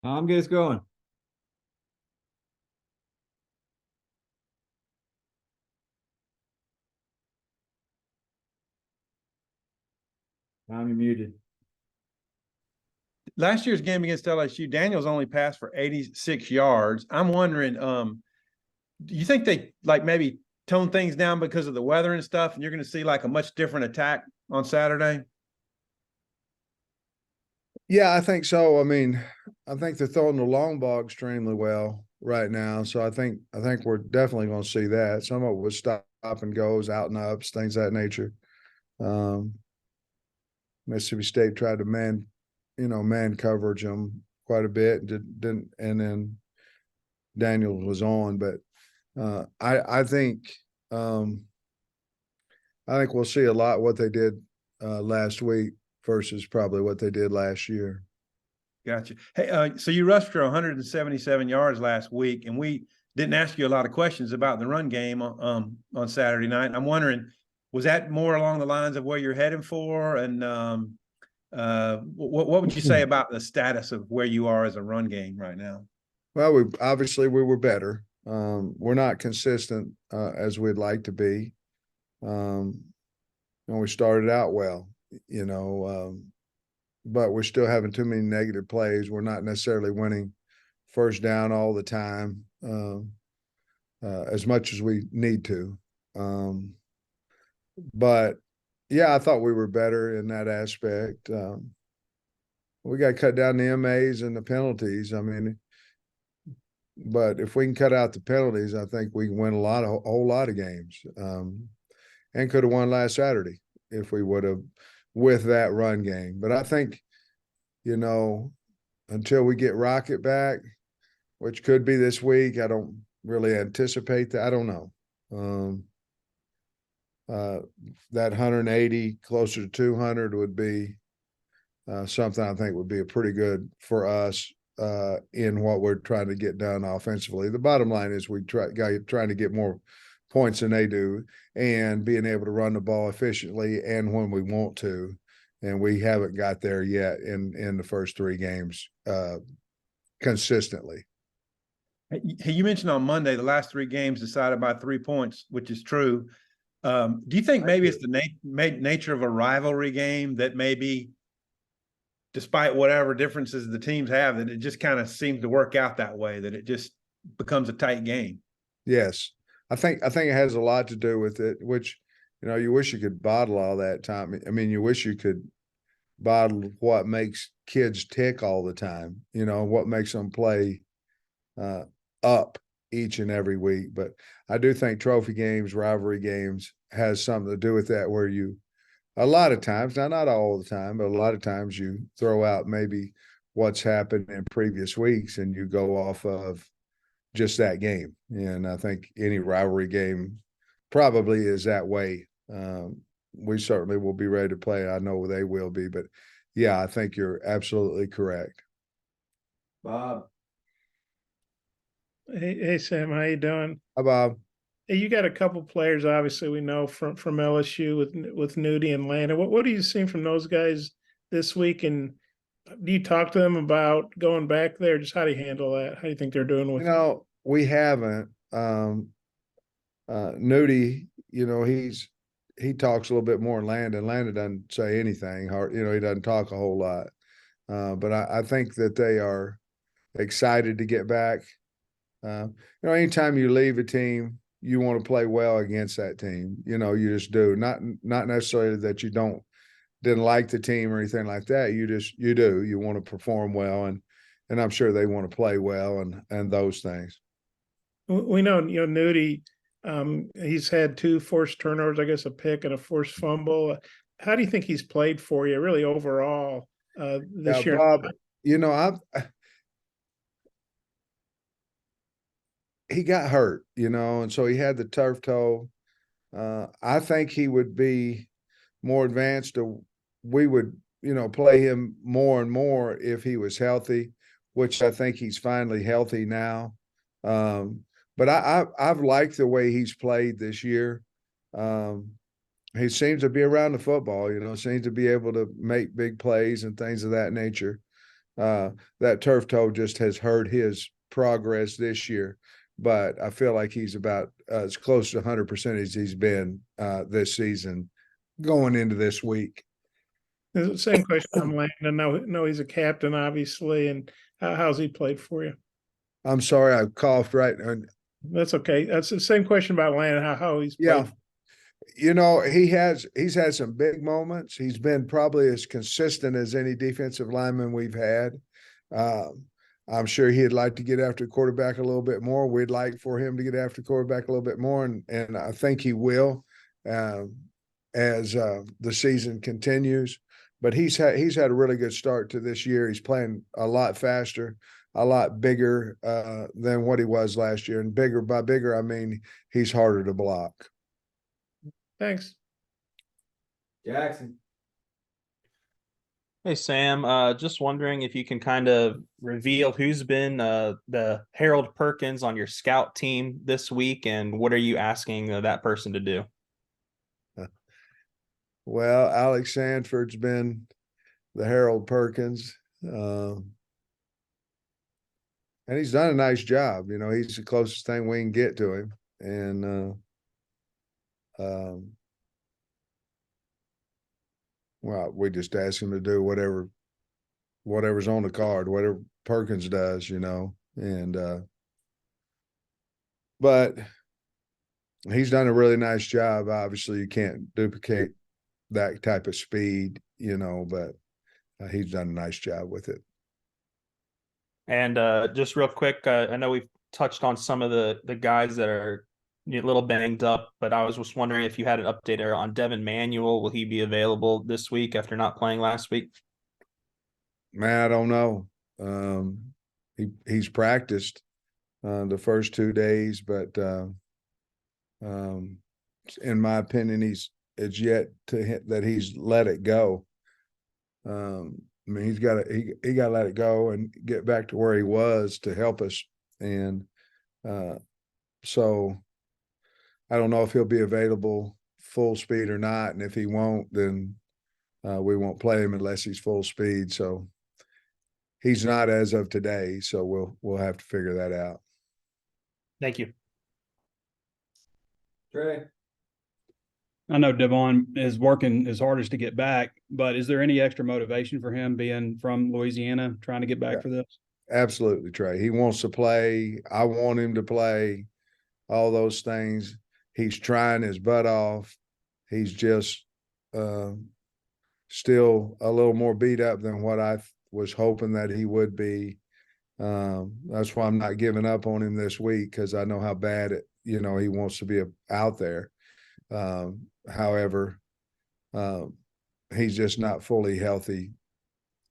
I'm just going. I'm muted. Last year's game against LSU, Daniels only passed for 86 yards. I'm wondering, do you think they maybe tone things down because of the weather and stuff, and you're going to see like a much different attack on Saturday? Yeah, I think so. I mean, I think they're throwing the long ball extremely well right now. So I think we're definitely going to see that. Some of it was stop and goes, out and ups, things of that nature. Um, Mississippi State tried to man coverage them quite a bit and didn't, and then Daniels was on. But I think we'll see a lot what they did last week versus probably what they did last year. Gotcha. Hey, so you rushed for 177 yards last week, and we didn't ask you a lot of questions about the run game on Saturday night. I'm wondering, was that more along the lines of where you're heading for? And what would you say about the status of where you are as a run game right now? Well, we were better. We're not consistent as we'd like to be. And we started out well, but we're still having too many negative plays. We're not necessarily winning first down all the time as much as we need to. But yeah, I thought we were better in that aspect. We got to cut down the MAs and the penalties. I mean, but if we can cut out the penalties, I think we can win a whole lot of games, and could have won last Saturday if we would have with that run game. But I think, until we get Rocket back, which could be this week, I don't really anticipate that. I don't know. That 180 closer to 200 would be something I think would be pretty good for us in what we're trying to get done offensively. The bottom line is trying to get more points than they do and being able to run the ball efficiently and when we want to. And we haven't got there yet in the first three games consistently. Hey, you mentioned on Monday the last three games decided by 3 points, which is true. Do you think maybe it's the nature of a rivalry game that maybe, despite whatever differences the teams have, that it just kind of seems to work out that way, that it just becomes a tight game? Yes. I think it has a lot to do with it, which, you wish you could bottle all that time. I mean, you wish you could bottle what makes kids tick all the time, what makes them play up each and every week. But I do think trophy games, rivalry games has something to do with that, where a lot of times, now not all the time, but a lot of times you throw out maybe what's happened in previous weeks and you go off of just that game. And I think any rivalry game probably is that way. We certainly will be ready to play. I know they will be, but yeah, I think you're absolutely correct. Bob. Hey Sam, how you doing? Hi, Bob. Hey, you got a couple players, obviously we know from LSU with Nudie and Landon. What are you seeing from those guys this week? And do you talk to them about going back there? Just how do you handle that? How do you think they're doing with it? We haven't. Nudie, he talks a little bit more than Landon. Landon doesn't say anything. He doesn't talk a whole lot. But I think that they are excited to get back. Anytime you leave a team, you want to play well against that team. You just do. Not necessarily that you didn't like the team or anything like that. You do. You want to perform well, and I'm sure they want to play well and those things. We know, Nudie, he's had 2 forced turnovers, I guess a pick and a forced fumble. How do you think he's played for you, really overall, this year? Bob, he got hurt, and so he had the turf toe. I think he would be more advanced. We would, play him more and more if he was healthy, which I think he's finally healthy now. But I've liked the way he's played this year. He seems to be around the football, seems to be able to make big plays and things of that nature. That turf toe just has hurt his progress this year, but I feel like he's about as close to 100% as he's been this season going into this week. The same question on Landon. No, he's a captain, obviously, and how's he played for you? I'm sorry, I coughed right. That's okay. That's the same question about Landon. How he's played. Yeah. You know, he's had some big moments. He's been probably as consistent as any defensive lineman we've had. I'm sure he'd like to get after quarterback a little bit more. We'd like for him to get after quarterback a little bit more, and I think he will as the season continues. But he's had a really good start to this year. He's playing a lot faster, a lot bigger than what he was last year, and bigger by bigger I mean he's harder to block. Thanks. Jackson. Hey, Sam, just wondering if you can kind of reveal who's been the Harold Perkins on your scout team this week, and what are you asking that person to do? Well, Alex Sanford's been the Harold Perkins, and he's done a nice job. You know, he's the closest thing we can get to him, and well, we just ask him to do whatever's on the card, whatever Perkins does, you know, and but he's done a really nice job. Obviously, you can't duplicate that type of speed, you know, but he's done a nice job with it. And just real quick, I know we've touched on some of the guys that are a little banged up, but I was just wondering if you had an update on Devin Manuel. Will he be available this week after not playing last week? Man, I don't know. He's practiced the first 2 days, but in my opinion, it's yet to that he's let it go. I mean, he got to let it go and get back to where he was to help us, and so I don't know if he'll be available full speed or not, and if he won't, then we won't play him unless he's full speed. So he's not as of today, so we'll have to figure that out. Thank you. Trey. I know Devon is working his hardest to get back, but is there any extra motivation for him being from Louisiana, trying to get back for this? Absolutely, Trey. He wants to play. I want him to play. All those things. He's trying his butt off. He's just still a little more beat up than what I was hoping that he would be. That's why I'm not giving up on him this week, because I know how bad he wants to be out there. However, he's just not fully healthy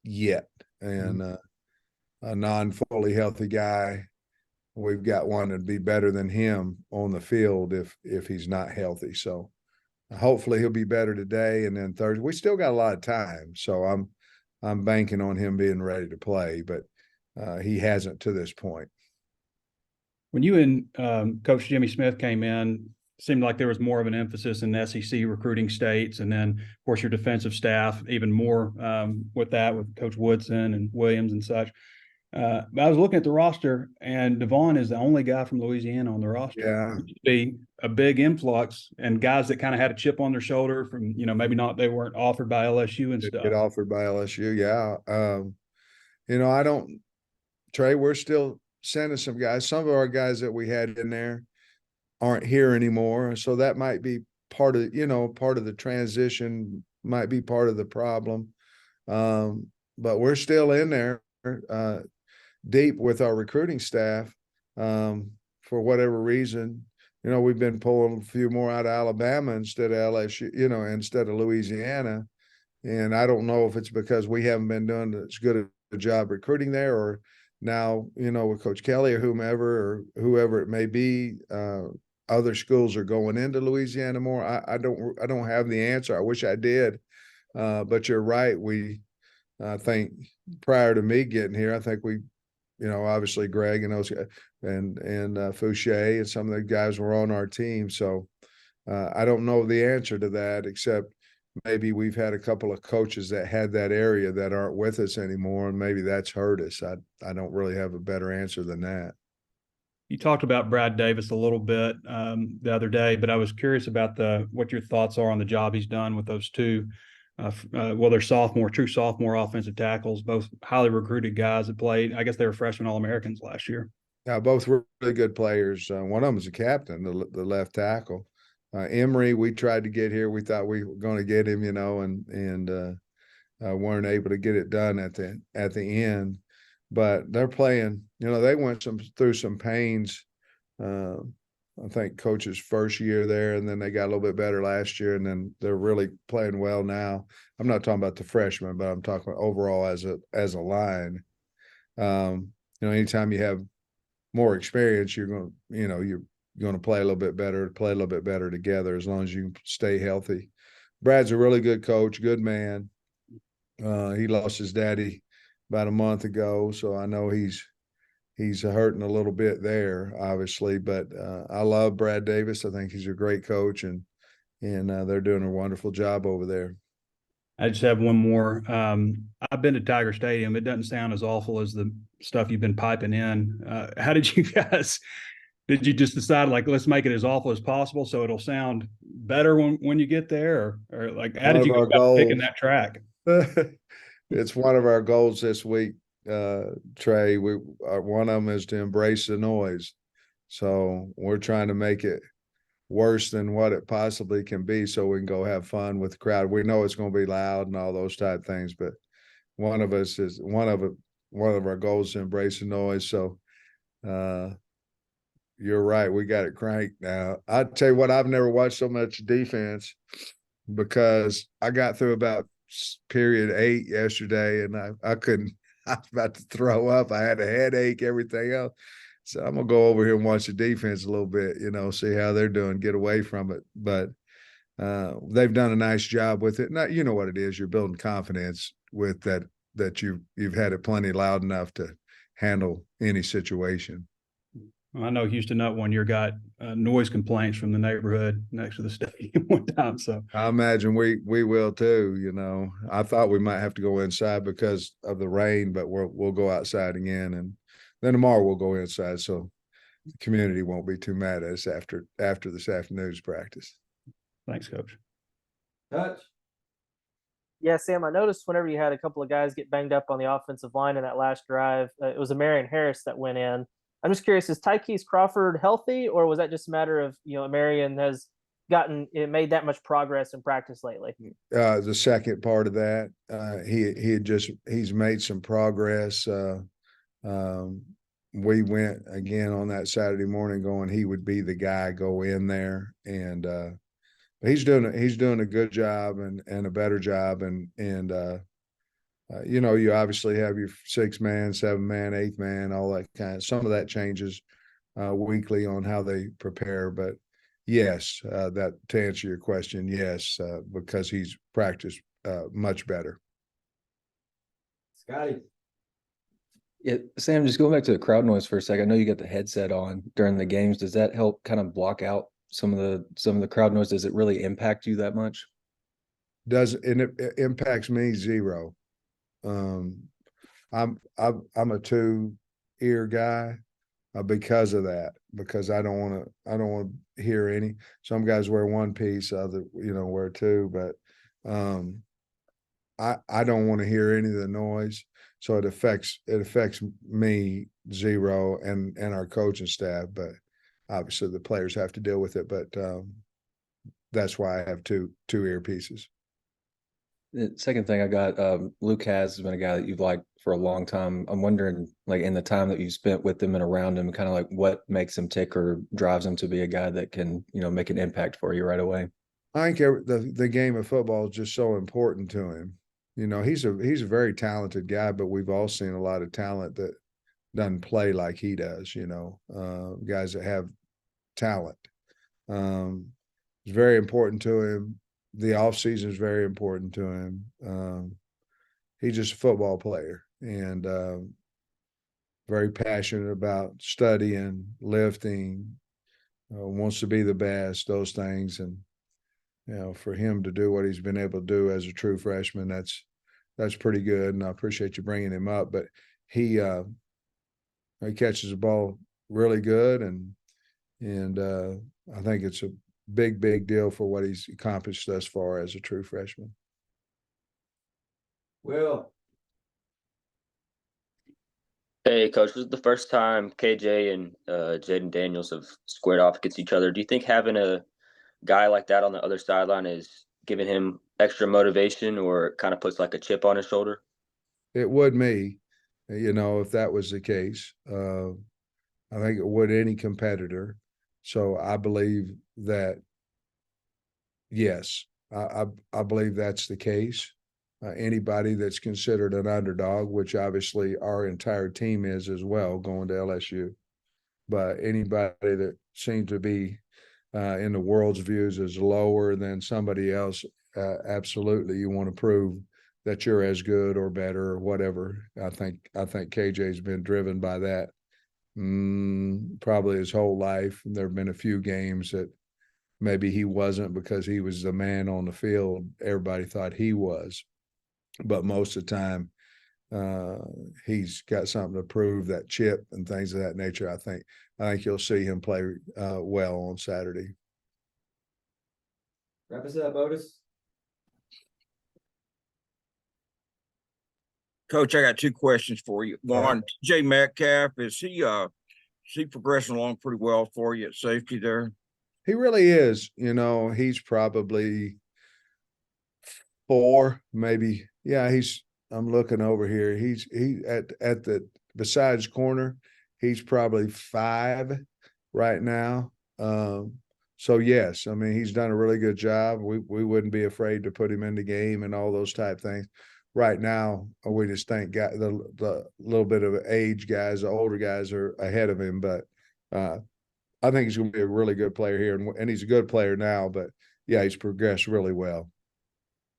yet, and a non-fully healthy guy, we've got one that'd be better than him on the field if he's not healthy. So hopefully he'll be better today, and then Thursday. We still got a lot of time, so I'm banking on him being ready to play, but he hasn't to this point. When you and Coach Jimmy Smith came in, it seemed like there was more of an emphasis in SEC recruiting states, and then of course your defensive staff even more with that, with Coach Woodson and Williams and such. But I was looking at the roster, and Devon is the only guy from Louisiana on the roster. Yeah, it would be a big influx, and guys that kind of had a chip on their shoulder from, maybe they weren't offered by LSU and stuff. Get offered by LSU, yeah. Trey, we're still sending some guys. Some of our guys that we had in there aren't here anymore, so that might be part of the transition, might be part of the problem. But we're still in there. Deep with our recruiting staff, for whatever reason. We've been pulling a few more out of Alabama instead of LSU, instead of Louisiana. And I don't know if it's because we haven't been doing as good a job recruiting there, or now, with Coach Kelly or whomever or whoever it may be, other schools are going into Louisiana more. I don't have the answer. I wish I did. But you're right. I think prior to me getting here, I think we, obviously Greg and those guys and Fouché and some of the guys were on our team. So I don't know the answer to that, except, maybe we've had a couple of coaches that had that area that aren't with us anymore, and maybe that's hurt us. I don't really have a better answer than that. You talked about Brad Davis a little bit the other day, but I was curious about what your thoughts are on the job he's done with those two. They're true sophomore offensive tackles, both highly recruited guys that played. I guess they were freshman All-Americans last year. Yeah, both really good players. One of them is a captain, the left tackle. Emery, we tried to get here. We thought we were going to get him, and weren't able to get it done at the end. But they're playing. They went through some pains. I think coach's first year there, and then they got a little bit better last year, and then they're really playing well now. I'm not talking about the freshmen, but I'm talking about overall as a line. Anytime you have more experience, you're going to play a little bit better together as long as you stay healthy. Brad's a really good coach, good man. He lost his daddy about a month ago, so I know he's hurting a little bit there, obviously. But I love Brad Davis. I think he's a great coach, and they're doing a wonderful job over there. I just have one more. I've been to Tiger Stadium. It doesn't sound as awful as the stuff you've been piping in. How did you guys? Did you just decide let's make it as awful as possible so it'll sound better when you get there, or how did you go about picking that track? It's one of our goals this week, Trey. One of them is to embrace the noise. So we're trying to make it worse than what it possibly can be so we can go have fun with the crowd. We know it's going to be loud and all those type things, but one of our goals is to embrace the noise. So you're right. We got it cranked now. I tell you what, I've never watched so much defense because I got through about period 8 yesterday, and I couldn't. I was about to throw up. I had a headache, everything else. So I'm gonna go over here and watch the defense a little bit, see how they're doing, get away from it. But they've done a nice job with it. Now, you know what it is. You're building confidence with that you've had it plenty loud enough to handle any situation. I know Houston Nutt one year got noise complaints from the neighborhood next to the stadium one time. So I imagine we will too. I thought we might have to go inside because of the rain, but we'll go outside again, and then tomorrow we'll go inside. So the community won't be too mad at us after this afternoon's practice. Thanks, Coach. Touch. Yeah, Sam, I noticed whenever you had a couple of guys get banged up on the offensive line in that last drive, it was Marion Harris that went in. I'm just curious, is Tykees Crawford healthy, or was that just a matter of, Marion has made that much progress in practice lately? The second part of that, he's made some progress. We went again on that Saturday morning going, he would be the guy, go in there. And he's doing a good job and a better job. You obviously have your 6-man, 7-man, 8-man, all that some of that changes weekly on how they prepare. But yes, that to answer your question, yes, because he's practiced much better. Scotty. Yeah, Sam, just going back to the crowd noise for a second. I know you got the headset on during the games. Does that help kind of block out some of the crowd noise? Does it really impact you that much? It impacts me zero. I'm a 2-ear guy because of that, because I don't want to hear any. Some guys wear one piece, other wear two, but I don't want to hear any of the noise. So it affects me zero and our coaching staff, but obviously the players have to deal with it. But that's why I have two earpieces. The second thing I got, Luke has been a guy that you've liked for a long time. I'm wondering, in the time that you've spent with him and around him, kind of what makes him tick or drives him to be a guy that can, make an impact for you right away. I think the game of football is just so important to him. He's a very talented guy, but we've all seen a lot of talent that doesn't play like he does. Guys that have talent. It's very important to him. The off season is very important to him. He's just a football player and very passionate about studying, lifting, wants to be the best, those things. And you know, for him to do what he's been able to do as a true freshman, that's pretty good. And I appreciate you bringing him up, but he catches the ball really good. And I think it's a big deal for what he's accomplished thus far as a true freshman. Will. Hey, Coach, this is the first time KJ and Jaden Daniels have squared off against each other. Do you think having a guy like that on the other sideline is giving him extra motivation or kind of puts like a chip on his shoulder? It would me, you know, if that was the case. I think it would any competitor. So I believe that, yes, I believe that's the case. Anybody that's considered an underdog, which obviously our entire team is as well, going to LSU. But anybody that seems to be in the world's views as lower than somebody else, absolutely, you want to prove that you're as good or better or whatever. I think KJ's been driven by that probably his whole life. And there have been a few games that maybe he wasn't because he was the man on the field. Everybody thought he was. But most of the time, he's got something to prove, that chip and things of that nature. I think you'll see him play well on Saturday. Wrap us up, Otis. Coach, I got two questions for you. One, Jay Metcalf, is he progressing along pretty well for you at safety there? He really is. You know, he's probably 4, maybe. Yeah, I'm looking over here. He at the besides corner, he's probably 5 right now. So yes, I mean, he's done a really good job. We wouldn't be afraid to put him in the game and all those type things. Right now, we just think the little bit of age guys, the older guys are ahead of him. But I think he's going to be a really good player here, and he's a good player now. But yeah, he's progressed really well.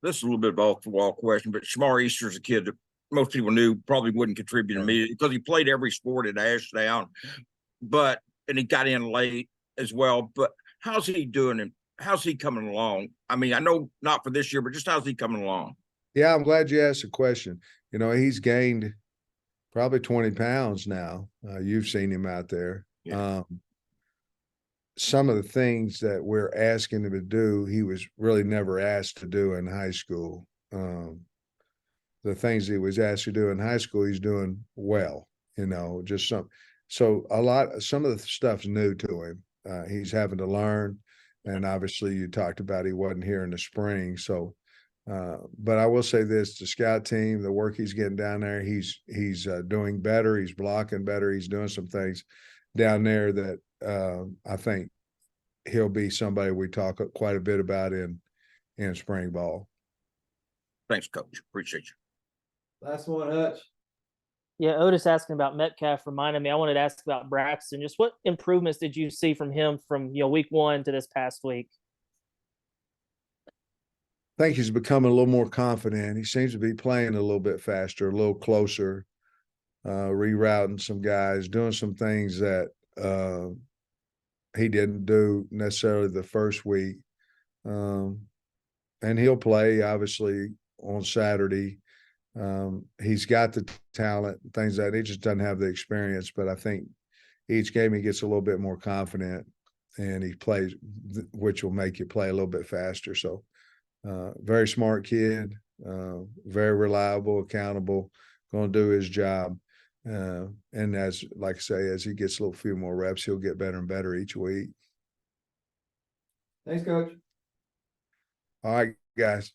This is a little bit of off the wall question, but Shamar Easter's a kid that most people knew probably wouldn't contribute immediately because he played every sport at Ashdown, and he got in late as well. But how's he doing and how's he coming along? I mean, I know not for this year, but just how's he coming along? Yeah, I'm glad you asked the question. You know, he's gained probably 20 pounds now. You've seen him out there. Yeah. Some of the things that we're asking him to do, he was really never asked to do in high school. The things he was asked to do in high school, he's doing well, you know, just some of the stuff's new to him. He's having to learn. And obviously you talked about he wasn't here in the spring. So, but I will say this, the scout team, the work he's getting down there, he's doing better. He's blocking better. He's doing some things down there that I think he'll be somebody we talk quite a bit about in spring ball. Thanks, Coach. Appreciate you. Last one, Hutch. Yeah, Otis asking about Metcalf reminded me. I wanted to ask about Braxton. Just what improvements did you see from him from week 1 to this past week? I think he's becoming a little more confident. He seems to be playing a little bit faster, a little closer, rerouting some guys, doing some things that he didn't do necessarily the first week. And he'll play, obviously, on Saturday. He's got the talent, things that he just doesn't have the experience. But I think each game he gets a little bit more confident and he plays, which will make you play a little bit faster. So very smart kid, very reliable, accountable, going to do his job. And as like I say, as he gets a little few more reps, he'll get better and better each week. Thanks, Coach. All right, guys.